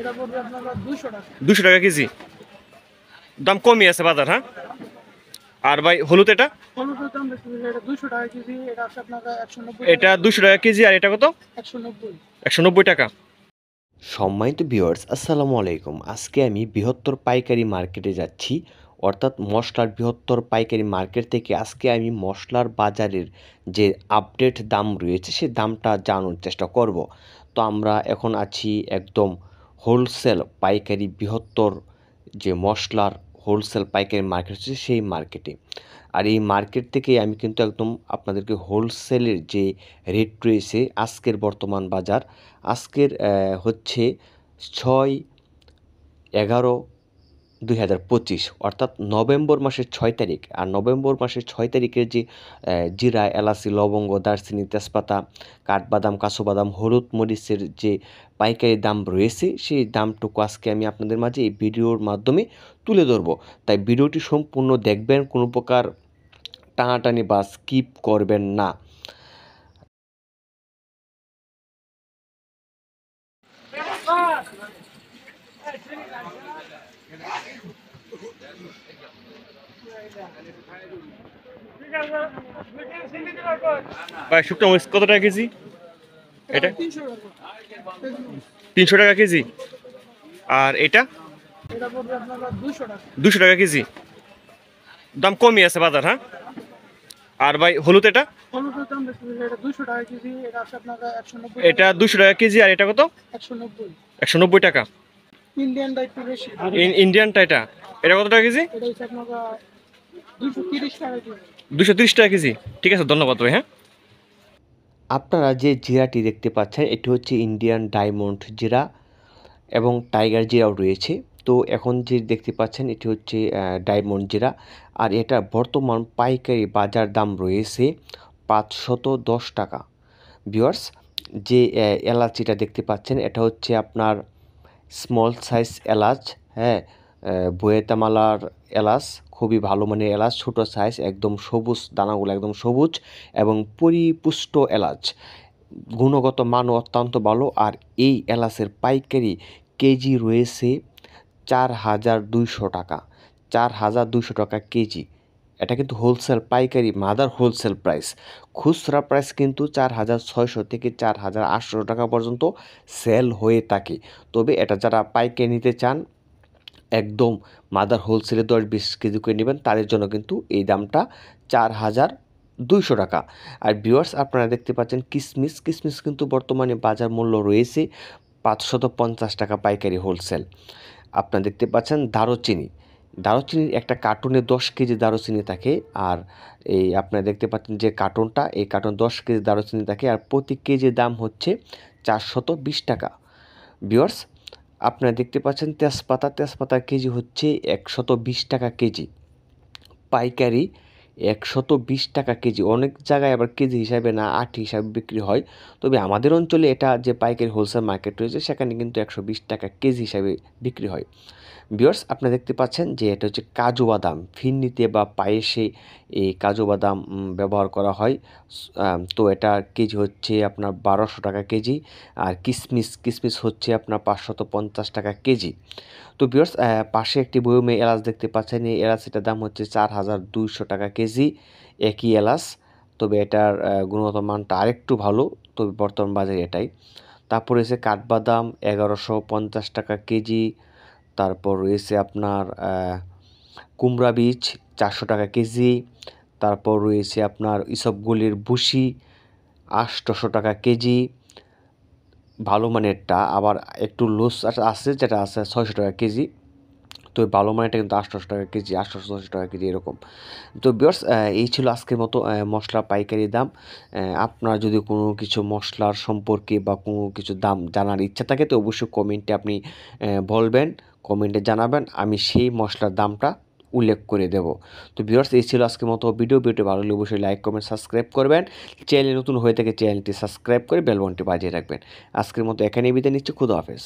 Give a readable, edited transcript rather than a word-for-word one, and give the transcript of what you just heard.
এটা পড়বে আপনার 200 টাকা। 200 টাকা কেজি, দাম কমই আছে বাজার, হ্যাঁ। আর ভাই হলুদ এটা? হলুদের দাম বেশি, এটা 200 টাকা কেজি, এটা আছে আপনার 190 এটা টাকা। 200 টাকা কেজি, আর এটা কত? 190। 190 টাকা। সম্মানিত ভিউয়ার্স, আসসালামু আলাইকুম। আজকে আমি বৃহত্তর পাইকারি মার্কেটে যাচ্ছি, অর্থাৎ মশলার বৃহত্তর পাইকারি মার্কেট থেকে আজকে আমি মশলার বাজারের যে আপডেট দাম রয়েছে সে দামটা জানার চেষ্টা করব। তো আমরা এখন আছি একদম হোলসেল পাইকারি বৃহত্তর যে মশলার হোলসেল পাইকারি মার্কেট হচ্ছে সেই মার্কেটে। আর এই মার্কেট থেকে আমি কিন্তু একদম আপনাদেরকে হোলসেলের যে রেট রয়েছে আজকের বর্তমান বাজার, আজকের হচ্ছে 6/11/2025, অর্থাৎ নভেম্বর মাসের 6 তারিখ। আর নভেম্বর মাসের 6 তারিখের যে জিরা, এলাচি, লবঙ্গ, দারচিনি, তেজপাতা, কাঠবাদাম, কাজুবাদাম, হলুদ মরিচের যে পাইকারি দাম রয়েছে সেই দামটুকু আজকে আমি আপনাদের মাঝে এই ভিডিওর মাধ্যমে তুলে ধরব। তাই ভিডিওটি সম্পূর্ণ দেখবেন, কোনো প্রকার টানাটানি বা স্কিপ করবেন না। ভাই শুকনো মরিচ কত টাকা কেজি? এটা 300 টাকা। 300 টাকা কেজি। আর এটা এটা পড়বে আপনার 200 টাকা। 200 টাকা কেজি, দাম কমই আছে বাজার, হ্যাঁ। আর ভাই হলুদ এটা? হলুদের দাম বেশি, এটা 200 টাকা কেজি, এটা আছে আপনার 190 এটা টাকা। 200 টাকা কেজি, আর এটা কত? 190। 190 টাকা। ইন্ডিয়ানটা একটু বেশি। ইন্ডিয়ানটা এটা, এটা কত টাকা কেজি? এটা হচ্ছে আপনার 230 টাকা কেজি। 230 টাকা কেজি। ঠিক আছে, ধন্যবাদ ভাই, হ্যাঁ। আপনারা যে জিরাটি দেখতে পাচ্ছেন এটি হচ্ছে ইন্ডিয়ান ডায়মন্ড জিরা এবং টাইগার জিরাও রয়েছে। তো এখন যে দেখতে পাচ্ছেন এটি হচ্ছে ডায়মন্ড জিরা, আর এটা বর্তমান পাইকারি বাজার দাম রয়েছে 510 টাকা। ভিউয়ার্স, যে এলাচিটা দেখতে পাচ্ছেন এটা হচ্ছে আপনার স্মল সাইজ এলাচ, হ্যাঁ, বোয়েতামালার এলাচ, খুবই ভালো মানের এলাচ, ছোটো সাইজ, একদম সবুজ, দানাগুলো একদম সবুজ এবং পরিপুষ্ট এলাচ, গুণগত মানও অত্যন্ত ভালো। আর এই এলাচের পাইকারি কেজি রয়েছে 4200 টাকা। 4200 টাকা কেজি। এটা কিন্তু হোলসেল পাইকারি মাদার হোলসেল প্রাইস। খুচরা প্রাইস কিন্তু 4600 থেকে 4800 টাকা পর্যন্ত সেল হয়ে থাকে। তবে এটা যারা পাইকারি নিতে চান, একদম মাদার হোলসেলে 10-20 কেজি করে নেবেন, তাদের জন্য কিন্তু এই দামটা 4200 টাকা। আর ভিউয়ার্স, আপনারা দেখতে পাচ্ছেন কিশমিশ কিন্তু বর্তমানে বাজার মূল্য রয়েছে 550 টাকা পাইকারি হোলসেল। আপনারা দেখতে পাচ্ছেন দারুচিনির একটা কার্টুনে 10 কেজি দারুচিনি থাকে। আর এই আপনারা দেখতে পাচ্ছেন যে কার্টুনটা, এই কার্টুন 10 কেজি দারুচিনি থাকে, আর প্রতি কেজির দাম হচ্ছে 420 টাকা। ভিউয়ার্স, আপনারা দেখতে পাচ্ছেন তেজপাতার কেজি হচ্ছে 120 টাকা কেজি, পাইকারি 120 টাকা কেজি। অনেক জায়গায় আবার কেজি হিসাবে না, আটি হিসাবে বিক্রি হয়। তবে আমাদের অঞ্চলে এটা যে পাইকারি হোলসেল মার্কেট রয়েছে সেখানে কিন্তু 120 টাকা কেজি হিসাবে বিক্রি হয়। ভিউয়ার্স, আপনারা দেখতে পাচ্ছেন যে এটা হচ্ছে কাজু বাদাম, ফিরনিতে বা পায়েসে এই কাজু বাদাম ব্যবহার করা হয়। তো এটা কেজি হচ্ছে আপনার 1200 টাকা কেজি। আর কিশমিশ হচ্ছে আপনার 550 টাকা কেজি। তো ভিউয়ার্স, পাশে একটি বয়মে এলাচ দেখতে পাচ্ছেন, এই এলাচিটার দাম হচ্ছে 4200 টাকা কেজি, একই এলাচ। তবে এটার গুণগত মানটা আরেকটু ভালো, তবে বর্তমান বাজারে এটাই। তারপর রয়েছে কাঠবাদাম 1150 টাকা কেজি। তারপর রয়েছে আপনার কুমড়া বীজ 400 টাকা কেজি। তারপর রয়েছে আপনার ইসবগুলির ভুসি 800 টাকা কেজি, ভালো মানেরটা। আবার একটু লুজ আছে যেটা আছে 600 টাকা কেজি। তো ভালো মানেরটা কিন্তু 800 টাকা কেজি, 800-600 টাকা কেজি এরকম। তো ভিউয়ার্স, এই ছিল আজকের মতো মশলা পাইকারি দাম। আপনার যদি কোনো কিছু মশলার সম্পর্কে বা কোনো কিছু দাম জানার ইচ্ছা থাকে তো অবশ্যই কমেন্টে আপনি বলবেন, কমেন্টে জানাবেন, আমি সেই মশলার দামটা উল্লেখ করে দেব। তো ভিউয়ার্স, এই ছিল আজকের মতো ভিডিওটি ভালো লাগলে অবশ্যই লাইক, কমেন্ট, সাবস্ক্রাইব করবেন। চ্যানেল নতুন হয়ে থাকে চ্যানেলটি সাবস্ক্রাইব করে বেল বাটনটি বাজিয়ে রাখবেন। আজকের মতো এখানেই বিদায় নিচ্ছি। খুদা হাফেজ।